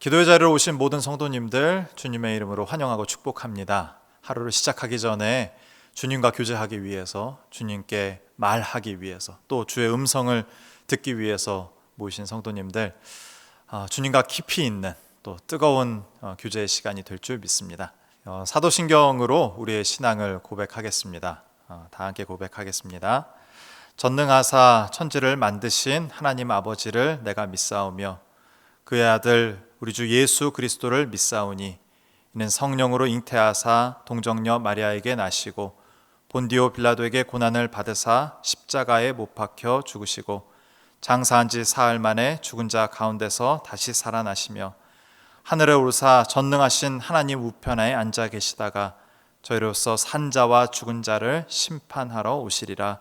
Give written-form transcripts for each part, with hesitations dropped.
기도의 자리로 오신 모든 성도님들 주님의 이름으로 환영하고 축복합니다. 하루를 시작하기 전에 주님과 교제하기 위해서, 주님께 말하기 위해서, 또 주의 음성을 듣기 위해서 모이신 성도님들, 주님과 깊이 있는 또 뜨거운 교제의 시간이 될 줄 믿습니다. 사도신경으로 우리의 신앙을 고백하겠습니다. 다 함께 고백하겠습니다. 전능하사 천지를 만드신 하나님 아버지를 내가 믿사오며 그의 아들 우리 주 예수 그리스도를 믿사오니 이는 성령으로 잉태하사 동정녀 마리아에게 나시고 본디오 빌라도에게 고난을 받으사 십자가에 못 박혀 죽으시고 장사한 지 사흘 만에 죽은 자 가운데서 다시 살아나시며 하늘에 오르사 전능하신 하나님 우편에 앉아 계시다가 저희로서 산 자와 죽은 자를 심판하러 오시리라.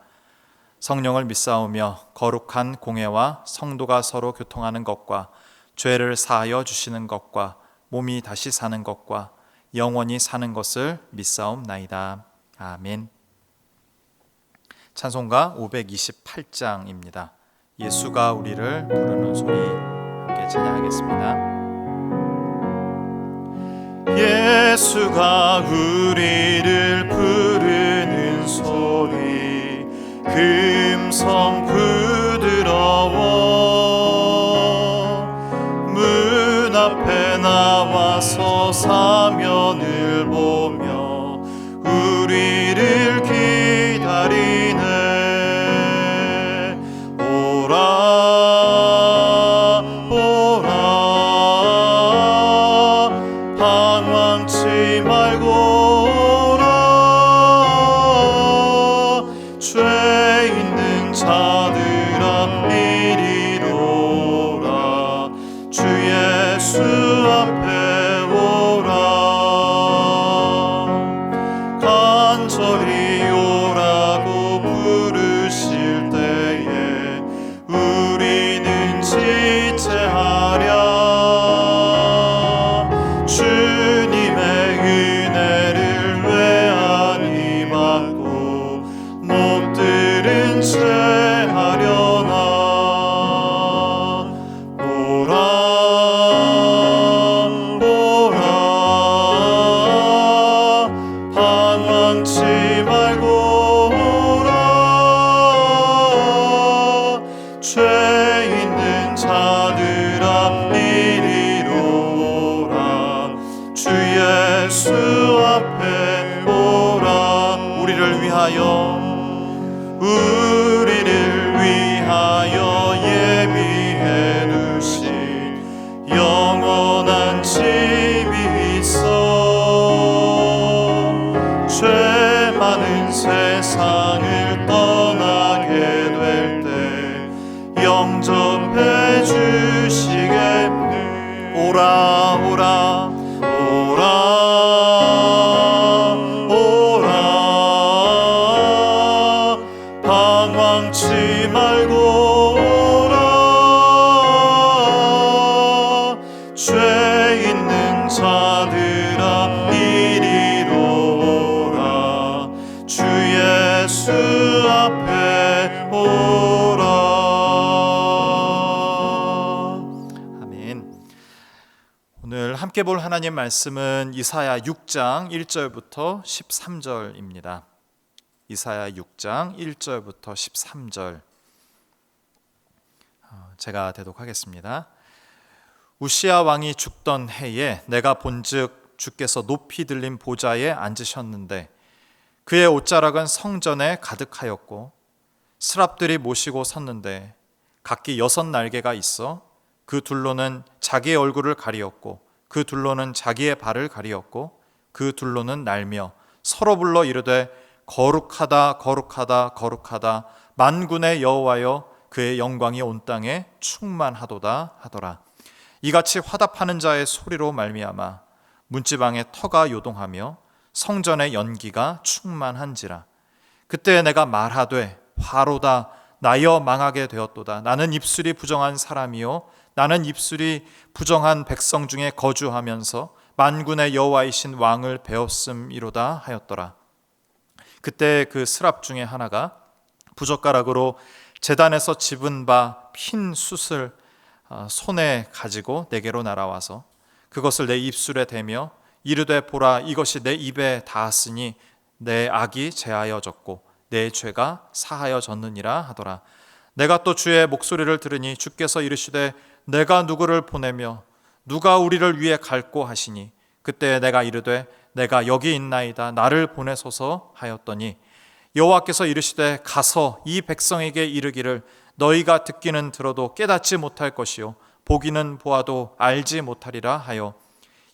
성령을 믿사오며 거룩한 공회와 성도가 서로 교통하는 것과 죄를 사하여 주시는 것과 몸이 다시 사는 것과 영원히 사는 것을 믿사옵나이다. 아멘. 찬송가 528장입니다. 예수가 우리를 부르는 소리, 함께 찬양하겠습니다. 예수가 우리를 부르는 소리, 금성 부드러워 문 앞에 나와서 사면을 보며 우리를 기다리네. 오라 오라 방황치 말고 오라. 죄 있는 자들아 이리로라. 주 예수 앞에 오라. 간절히 오라고 부르실 때에 우리는 지체하랴. 주님의 은혜를 왜 안 받고 못 들은 채 하려나. 오라 오라 방황치 말고 오라. 죄 있는 자들아 이리로 오라. 주 예수 앞에 오라. 우리를 위하여 예비해 두신 영원한 집이 있어. 죄 많은 세상을 떠나게 될 때 영접해 주시겠네. 오라 오라 오라 오라 방황치 말고 오라. 죄 있는 자들아 이리로 오라. 주 예수 앞에 오라. 아멘. 오늘 함께 볼 하나님 말씀은 이사야 6장 1절부터 13절입니다. 이사야 6장 1절부터 13절 제가 대독하겠습니다. 우시야 왕이 죽던 해에 내가 본즉 주께서 높이 들린 보좌에 앉으셨는데 그의 옷자락은 성전에 가득하였고 스랍들이 모시고 섰는데 각기 6날개가 있어 그 둘로는 자기의 얼굴을 가리었고 그 둘로는 자기의 발을 가리었고 그 둘로는 날며 서로 불러 이르되 거룩하다 거룩하다 거룩하다 만군의 여호와여 그의 영광이 온 땅에 충만하도다 하더라. 이같이 화답하는 자의 소리로 말미암아 문지방의 터가 요동하며 성전의 연기가 충만한지라. 그때 내가 말하되 화로다 나여 망하게 되었도다. 나는 입술이 부정한 사람이요 나는 입술이 부정한 백성 중에 거주하면서 만군의 여호와이신 왕을 배웠음이로다 하였더라. 그때 그 스랍 중에 하나가 부젓가락으로 제단에서 집은 바 핀 숯을 손에 가지고 내게로 날아와서 그것을 내 입술에 대며 이르되 보라 이것이 내 입에 닿았으니 내 악이 제하여졌고 내 죄가 사하여졌느니라 하더라. 내가 또 주의 목소리를 들으니 주께서 이르시되 내가 누구를 보내며 누가 우리를 위해 갈꼬 하시니 그때 내가 이르되 내가 여기 있나이다 나를 보내소서 하였더니 여호와께서 이르시되 가서 이 백성에게 이르기를 너희가 듣기는 들어도 깨닫지 못할 것이요 보기는 보아도 알지 못하리라 하여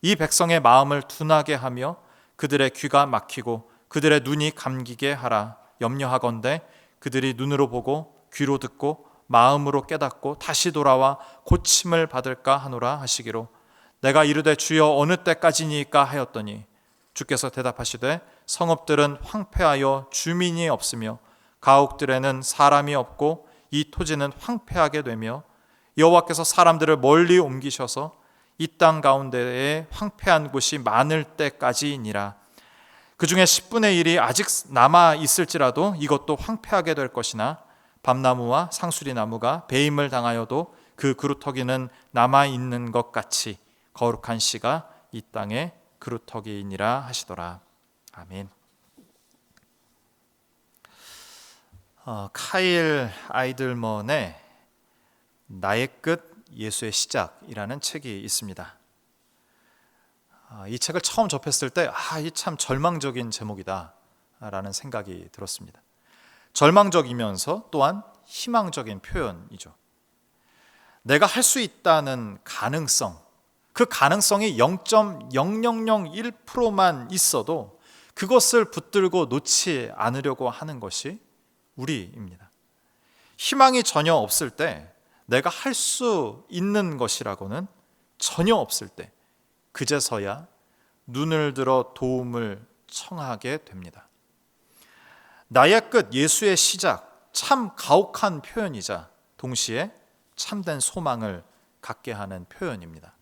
이 백성의 마음을 둔하게 하며 그들의 귀가 막히고 그들의 눈이 감기게 하라. 염려하건대 그들이 눈으로 보고 귀로 듣고 마음으로 깨닫고 다시 돌아와 고침을 받을까 하노라 하시기로 내가 이르되 주여 어느 때까지니까 하였더니 주께서 대답하시되 성읍들은 황폐하여 주민이 없으며 가옥들에는 사람이 없고 이 토지는 황폐하게 되며 여호와께서 사람들을 멀리 옮기셔서 이 땅 가운데에 황폐한 곳이 많을 때까지이니라. 그 중에 10분의 1이 아직 남아 있을지라도 이것도 황폐하게 될 것이나 밤나무와 상수리 나무가 배임을 당하여도 그 그루터기는 남아 있는 것 같이 거룩한 씨가 이 땅에 그루터기이니라 하시더라. 아멘. 카일 아이들먼의 나의 끝 예수의 시작이라는 책이 있습니다. 이 책을 처음 접했을 때 이 참 절망적인 제목이다 라는 생각이 들었습니다. 절망적이면서 또한 희망적인 표현이죠. 내가 할 수 있다는 가능성, 그 가능성이 0.0001%만 있어도 그것을 붙들고 놓지 않으려고 하는 것이 우리입니다. 희망이 전혀 없을 때, 내가 할 수 있는 것이라고는 전혀 없을 때 그제서야 눈을 들어 도움을 청하게 됩니다. 나의 끝, 예수의 시작, 참 가혹한 표현이자 동시에 참된 소망을 갖게 하는 표현입니다.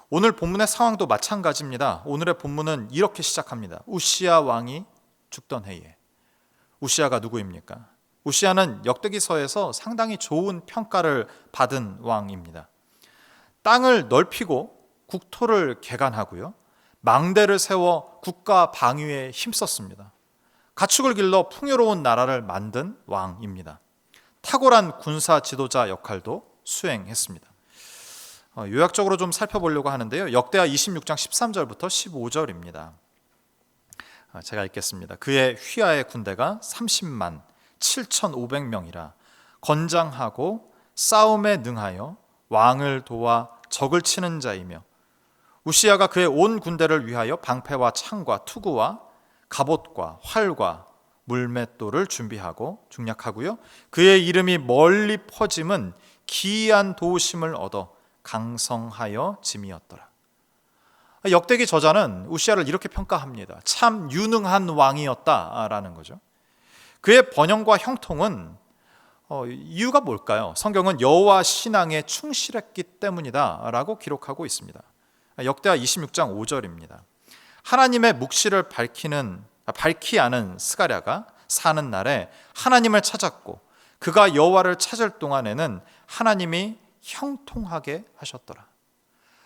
오늘 본문의 상황도 마찬가지입니다. 오늘의 본문은 이렇게 시작합니다. 우시야 왕이 죽던 해에. 우시야가 누구입니까? 우시야는 역대기서에서 상당히 좋은 평가를 받은 왕입니다. 땅을 넓히고 국토를 개간하고요, 망대를 세워 국가 방위에 힘썼습니다. 가축을 길러 풍요로운 나라를 만든 왕입니다. 탁월한 군사 지도자 역할도 수행했습니다. 요약적으로 좀 살펴보려고 하는데요, 역대하 26장 13절부터 15절입니다. 제가 읽겠습니다. 그의 휘하의 군대가 30만 7,500명이라 건장하고 싸움에 능하여 왕을 도와 적을 치는 자이며, 우시야가 그의 온 군대를 위하여 방패와 창과 투구와 갑옷과 활과 물맷돌을 준비하고 중략하고요, 그의 이름이 멀리 퍼짐은 기이한 도우심을 얻어 강성하여 짐이었더라. 역대기 저자는 우시야를 이렇게 평가합니다. 참 유능한 왕이었다라는 거죠. 그의 번영과 형통은 이유가 뭘까요? 성경은 여호와 신앙에 충실했기 때문이다 라고 기록하고 있습니다. 역대하 26장 5절입니다. 하나님의 묵시를 밝히 아는 스가랴가 사는 날에 하나님을 찾았고 그가 여호와를 찾을 동안에는 하나님이 형통하게 하셨더라.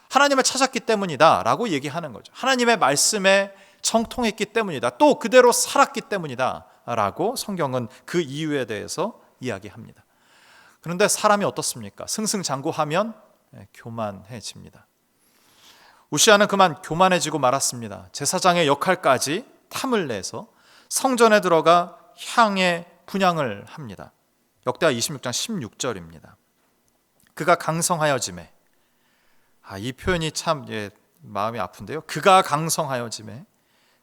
하나님을 찾았기 때문이다 라고 얘기하는 거죠. 하나님의 말씀에 정통했기 때문이다, 또 그대로 살았기 때문이다 라고 성경은 그 이유에 대해서 이야기합니다. 그런데 사람이 어떻습니까? 승승장구하면 교만해집니다. 우시야는 그만 교만해지고 말았습니다. 제사장의 역할까지 탐을 내서 성전에 들어가 향의 분향을 합니다. 역대하 26장 16절입니다. 그가 강성하여짐에, 이 표현이 참 마음이 아픈데요. 그가 강성하여짐에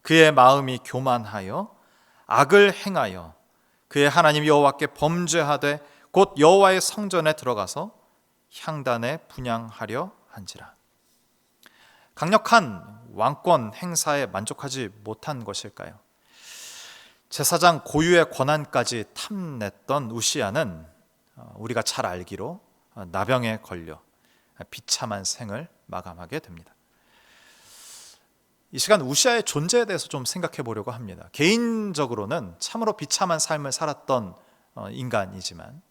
그의 마음이 교만하여 악을 행하여 그의 하나님 여호와께 범죄하되 곧 여호와의 성전에 들어가서 향단에 분향하려 한지라. 강력한 왕권 행사에 만족하지 못한 것일까요? 제사장 고유의 권한까지 탐냈던 우시야는 우리가 잘 알기로 나병에 걸려 비참한 생을 마감하게 됩니다. 이 시간 우시야의 존재에 대해서 좀 생각해 보려고 합니다. 개인적으로는 참으로 비참한 삶을 살았던 인간이지만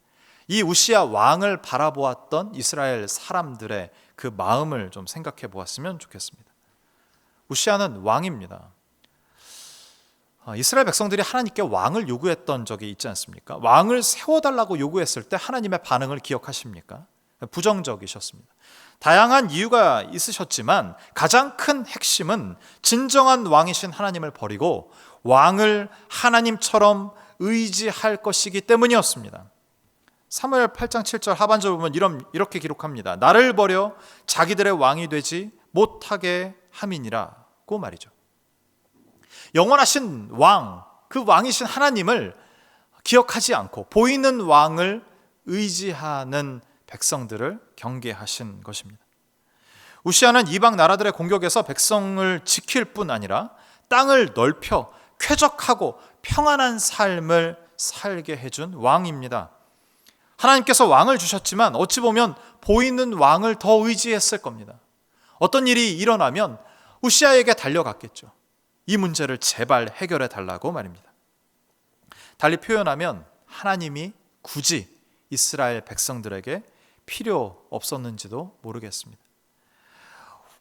이 우시야 왕을 바라보았던 이스라엘 사람들의 그 마음을 좀 생각해 보았으면 좋겠습니다. 우시아는 왕입니다. 이스라엘 백성들이 하나님께 왕을 요구했던 적이 있지 않습니까? 왕을 세워달라고 요구했을 때 하나님의 반응을 기억하십니까? 부정적이셨습니다. 다양한 이유가 있으셨지만 가장 큰 핵심은 진정한 왕이신 하나님을 버리고 왕을 하나님처럼 의지할 것이기 때문이었습니다. 사무엘 8장 7절 하반절 보면 이렇게 기록합니다. 나를 버려 자기들의 왕이 되지 못하게 함이니라고 말이죠. 영원하신 왕, 그 왕이신 하나님을 기억하지 않고 보이는 왕을 의지하는 백성들을 경계하신 것입니다. 우시아는 이방 나라들의 공격에서 백성을 지킬 뿐 아니라 땅을 넓혀 쾌적하고 평안한 삶을 살게 해준 왕입니다. 하나님께서 왕을 주셨지만 어찌 보면 보이는 왕을 더 의지했을 겁니다. 어떤 일이 일어나면 우시아에게 달려갔겠죠. 이 문제를 제발 해결해 달라고 말입니다. 달리 표현하면 하나님이 굳이 이스라엘 백성들에게 필요 없었는지도 모르겠습니다.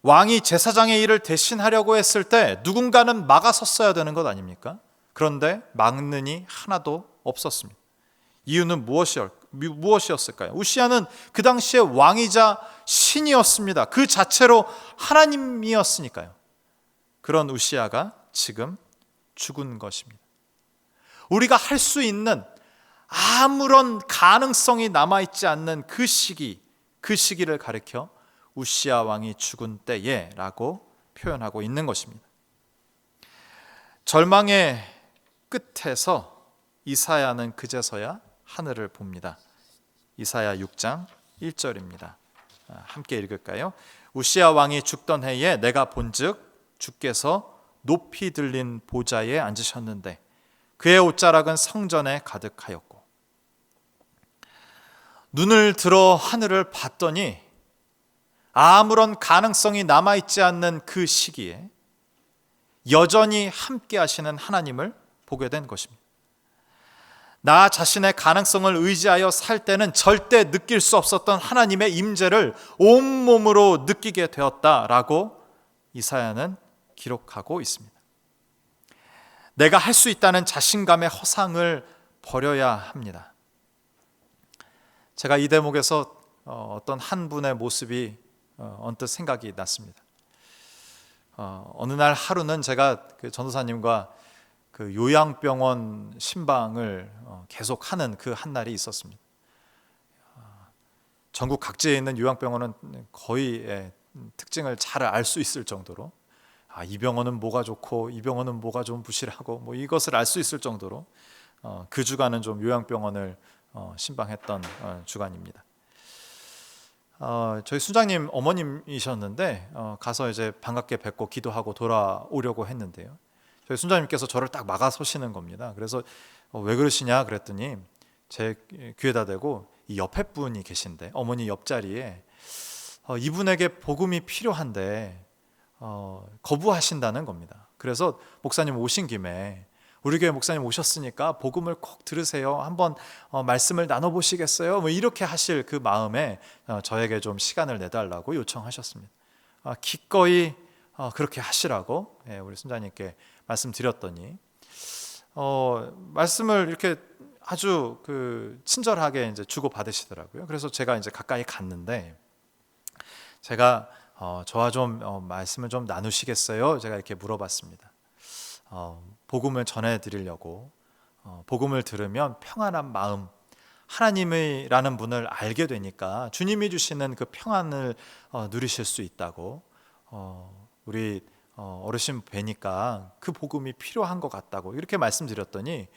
왕이 제사장의 일을 대신하려고 했을 때 누군가는 막아섰어야 되는 것 아닙니까? 그런데 막는 이 하나도 없었습니다. 이유는 무엇이었을까요? 우시아는 그 당시에 왕이자 신이었습니다. 그 자체로 하나님이었으니까요. 그런 우시아가 지금 죽은 것입니다. 우리가 할 수 있는 아무런 가능성이 남아있지 않는 그 시기를 가리켜 우시아 왕이 죽은 때에 라고 표현하고 있는 것입니다. 절망의 끝에서 이사야는 그제서야 하늘을 봅니다. 이사야 6장 1절입니다. 함께 읽을까요? 우시아 왕이 죽던 해에 내가 본즉 주께서 높이 들린 보좌에 앉으셨는데 그의 옷자락은 성전에 가득하였고 눈을 들어 하늘을 봤더니 아무런 가능성이 남아있지 않는 그 시기에 여전히 함께 하시는 하나님을 보게 된 것입니다. 나 자신의 가능성을 의지하여 살 때는 절대 느낄 수 없었던 하나님의 임재를 온몸으로 느끼게 되었다라고 이사야는 기록하고 있습니다. 내가 할 수 있다는 자신감의 허상을 버려야 합니다. 제가 이 대목에서 어떤 한 분의 모습이 언뜻 생각이 났습니다. 어느 날 하루는 제가 그 전도사님과 그 요양병원 신방을 계속 하는 그 한 날이 있었습니다. 전국 각지에 있는 요양병원은 거의 특징을 잘 알 수 있을 정도로 이 병원은 뭐가 좋고 이 병원은 뭐가 좀 부실하고 뭐 이것을 알 수 있을 정도로 그 주간은 좀 요양병원을 신방했던 주간입니다. 저희 순장님 어머님이셨는데 가서 이제 반갑게 뵙고 기도하고 돌아오려고 했는데요. 저희 순장님께서 저를 딱 막아서시는 겁니다. 그래서 왜 그러시냐 그랬더니 제 귀에다 대고 이 옆에 분이 계신데 어머니 옆자리에 이분에게 복음이 필요한데 거부하신다는 겁니다. 그래서 목사님 오신 김에 우리 교회 목사님 오셨으니까 복음을 꼭 들으세요. 한번 말씀을 나눠보시겠어요? 뭐 이렇게 하실 그 마음에 저에게 좀 시간을 내달라고 요청하셨습니다. 기꺼이 그렇게 하시라고 우리 순자님께 말씀드렸더니 말씀을 이렇게 아주 그 친절하게 이제 주고 받으시더라고요. 그래서 제가 이제 가까이 갔는데 제가 저와 좀 말씀을 좀 나누시겠어요? 제가 이렇게 물어봤습니다. 복음을 전해드리려고 복음을 들으면 평안한 마음 하나님이라는 분을 알게 되니까 주님이 주시는 그 평안을 누리실 수 있다고 우리 어르신 뵈니까 그 복음이 필요한 것 같다고 이렇게 말씀드렸더니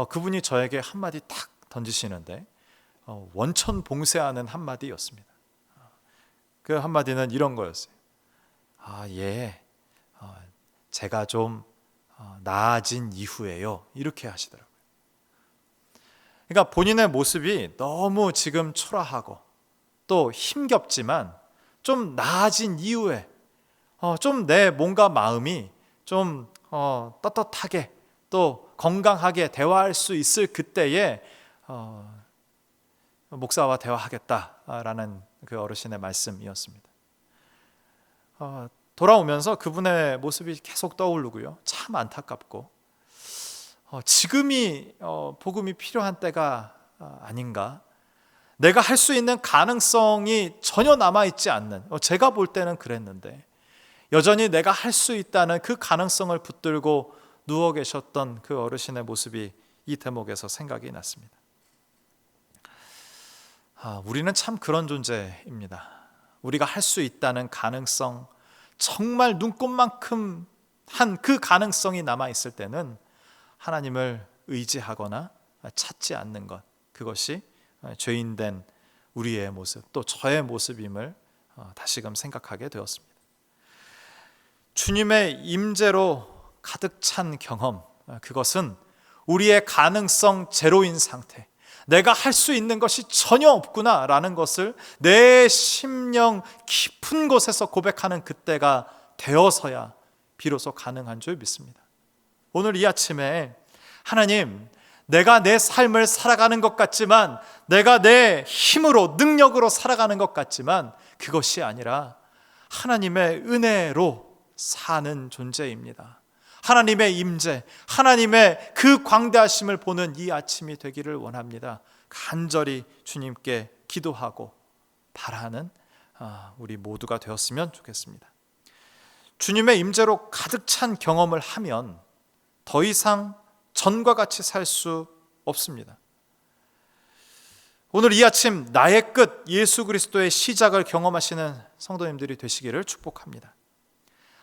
그분이 저에게 한마디 딱 던지시는데 원천 봉쇄하는 한마디였습니다. 그 한마디는 이런 거였어요. 제가 좀 나아진 이후에요. 이렇게 하시더라고요. 그러니까 본인의 모습이 너무 지금 초라하고 또 힘겹지만 좀 나아진 이후에 좀 내 뭔가 마음이 좀 떳떳하게 또 건강하게 대화할 수 있을 그때에 목사와 대화하겠다라는 그 어르신의 말씀이었습니다. 돌아오면서 그분의 모습이 계속 떠오르고요. 참 안타깝고 지금이 복음이 필요한 때가 아닌가. 내가 할 수 있는 가능성이 전혀 남아있지 않는, 제가 볼 때는 그랬는데 여전히 내가 할 수 있다는 그 가능성을 붙들고 누워 계셨던 그 어르신의 모습이 이 대목에서 생각이 났습니다. 우리는 참 그런 존재입니다. 우리가 할 수 있다는 가능성, 정말 눈꼽만큼 한 그 가능성이 남아있을 때는 하나님을 의지하거나 찾지 않는 것, 그것이 죄인된 우리의 모습, 또 저의 모습임을 다시금 생각하게 되었습니다. 주님의 임재로 가득 찬 경험, 그것은 우리의 가능성 제로인 상태, 내가 할 수 있는 것이 전혀 없구나 라는 것을 내 심령 깊은 곳에서 고백하는 그때가 되어서야 비로소 가능한 줄 믿습니다. 오늘 이 아침에 하나님, 내가 내 삶을 살아가는 것 같지만, 내가 내 힘으로 능력으로 살아가는 것 같지만 그것이 아니라 하나님의 은혜로 사는 존재입니다. 하나님의 임재, 하나님의 그 광대하심을 보는 이 아침이 되기를 원합니다. 간절히 주님께 기도하고 바라는 우리 모두가 되었으면 좋겠습니다. 주님의 임재로 가득 찬 경험을 하면 더 이상 전과 같이 살 수 없습니다. 오늘 이 아침 나의 끝 예수 그리스도의 시작을 경험하시는 성도님들이 되시기를 축복합니다.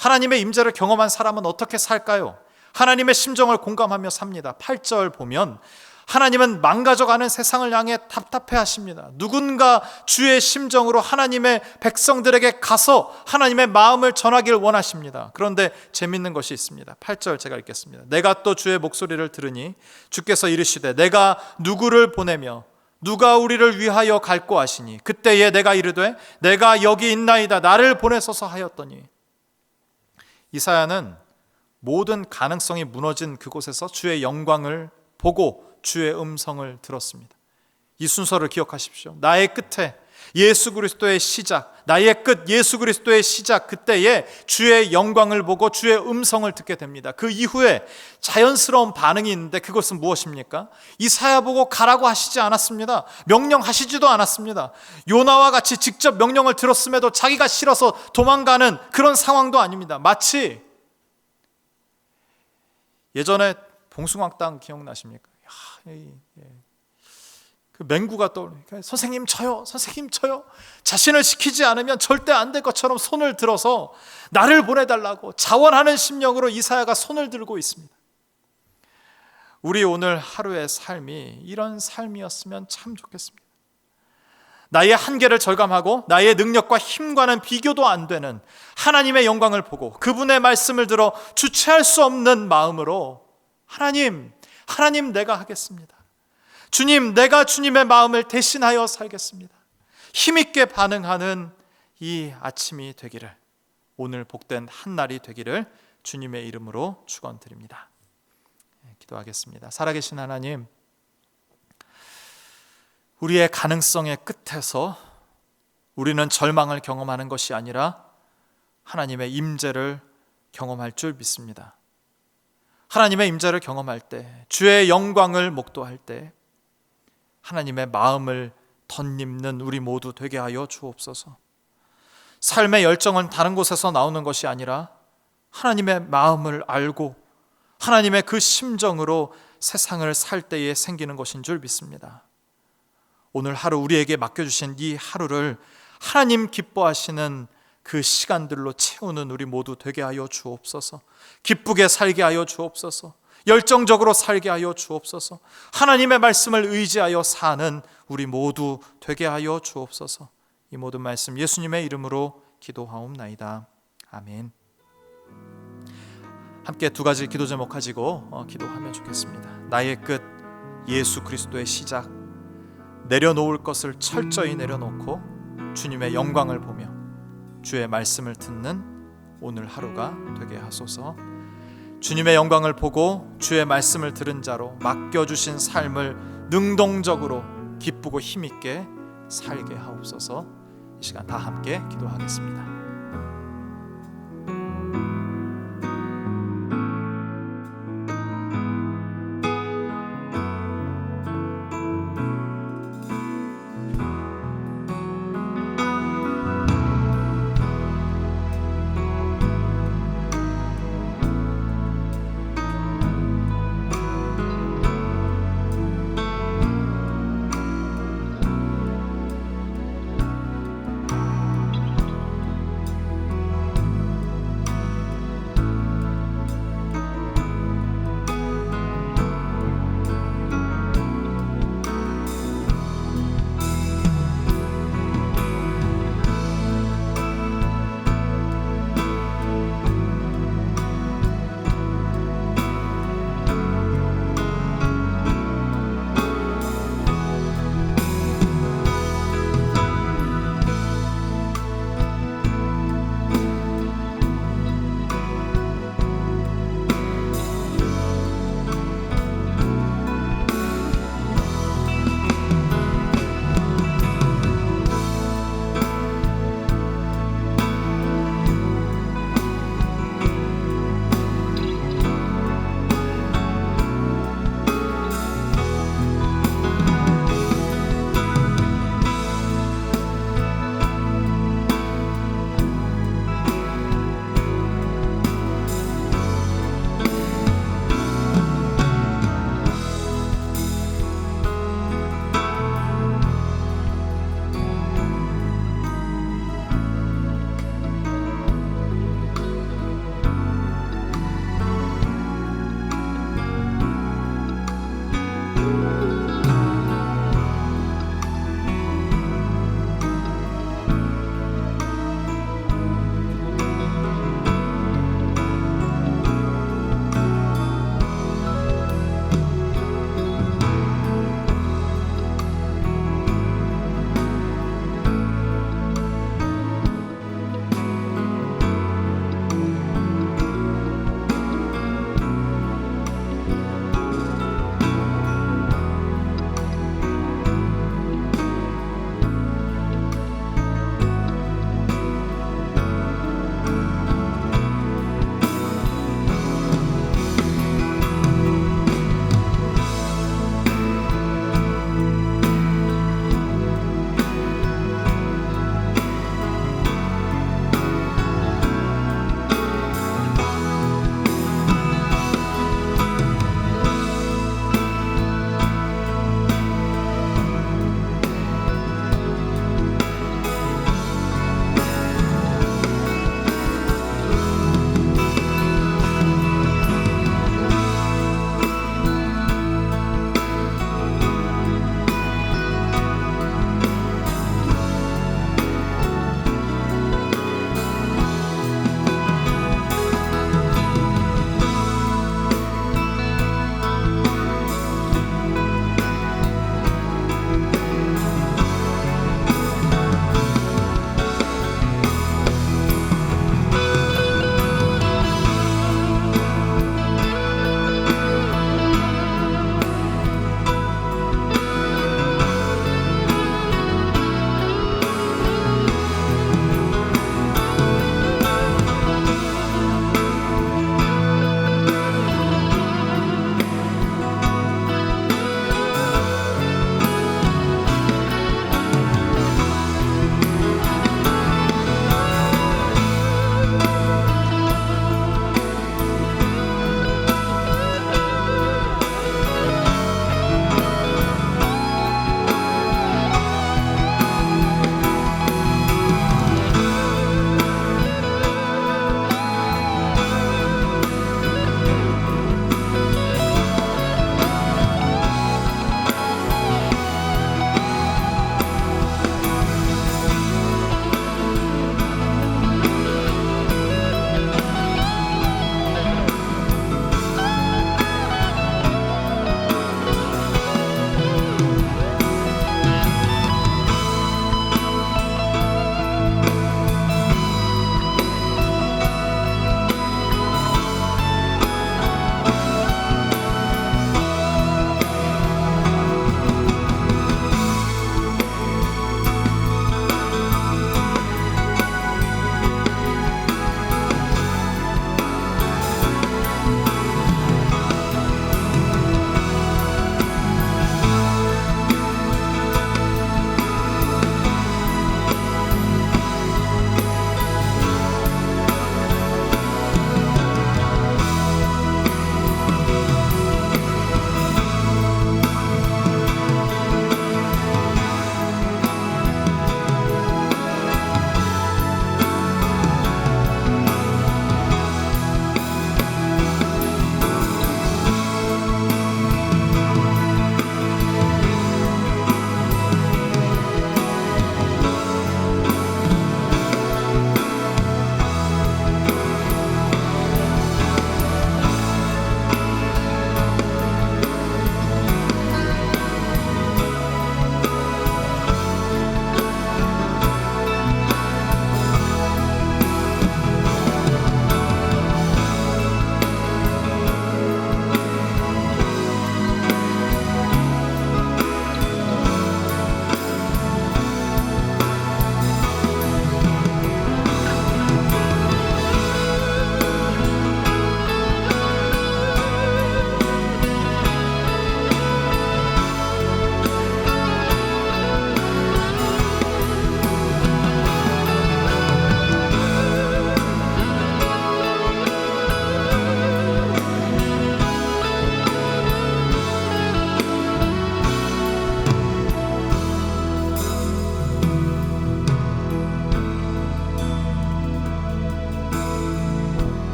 하나님의 임재를 경험한 사람은 어떻게 살까요? 하나님의 심정을 공감하며 삽니다. 8절 보면 하나님은 망가져가는 세상을 향해 답답해하십니다. 누군가 주의 심정으로 하나님의 백성들에게 가서 하나님의 마음을 전하길 원하십니다. 그런데 재밌는 것이 있습니다. 8절 제가 읽겠습니다. 내가 또 주의 목소리를 들으니 주께서 이르시되 내가 누구를 보내며 누가 우리를 위하여 갈고 하시니 그때에 내가 이르되 내가 여기 있나이다 나를 보내소서 하였더니. 이사야는 모든 가능성이 무너진 그곳에서 주의 영광을 보고 주의 음성을 들었습니다. 이 순서를 기억하십시오. 나의 끝에 예수 그리스도의 시작, 나의 끝 예수 그리스도의 시작, 그때에 주의 영광을 보고 주의 음성을 듣게 됩니다. 그 이후에 자연스러운 반응이 있는데 그것은 무엇입니까? 이사야 보고 가라고 하시지 않았습니다. 명령하시지도 않았습니다. 요나와 같이 직접 명령을 들었음에도 자기가 싫어서 도망가는 그런 상황도 아닙니다. 마치 예전에 봉숭아땅 기억나십니까? 그 맹구가 떠오르니까 선생님 쳐요, 선생님 쳐요. 자신을 시키지 않으면 절대 안 될 것처럼 손을 들어서 나를 보내달라고 자원하는 심령으로 이사야가 손을 들고 있습니다. 우리 오늘 하루의 삶이 이런 삶이었으면 참 좋겠습니다. 나의 한계를 절감하고 나의 능력과 힘과는 비교도 안 되는 하나님의 영광을 보고 그분의 말씀을 들어 주체할 수 없는 마음으로 하나님 내가 하겠습니다. 주님, 내가 주님의 마음을 대신하여 살겠습니다. 힘있게 반응하는 이 아침이 되기를, 오늘 복된 한날이 되기를 주님의 이름으로 축원드립니다. 기도하겠습니다. 살아계신 하나님, 우리의 가능성의 끝에서 우리는 절망을 경험하는 것이 아니라 하나님의 임재를 경험할 줄 믿습니다. 하나님의 임재를 경험할 때, 주의 영광을 목도할 때 하나님의 마음을 덧입는 우리 모두 되게 하여 주옵소서. 삶의 열정은 다른 곳에서 나오는 것이 아니라 하나님의 마음을 알고 하나님의 그 심정으로 세상을 살 때에 생기는 것인 줄 믿습니다. 오늘 하루 우리에게 맡겨주신 이 하루를 하나님 기뻐하시는 그 시간들로 채우는 우리 모두 되게 하여 주옵소서. 기쁘게 살게 하여 주옵소서. 열정적으로 살게 하여 주옵소서. 하나님의 말씀을 의지하여 사는 우리 모두 되게 하여 주옵소서. 이 모든 말씀 예수님의 이름으로 기도하옵나이다. 아멘. 함께 두 가지 기도 제목 가지고 기도하면 좋겠습니다. 나의 끝 예수 그리스도의 시작, 내려놓을 것을 철저히 내려놓고 주님의 영광을 보며 주의 말씀을 듣는 오늘 하루가 되게 하소서. 주님의 영광을 보고 주의 말씀을 들은 자로 맡겨주신 삶을 능동적으로 기쁘고 힘있게 살게 하옵소서. 이 시간 다 함께 기도하겠습니다.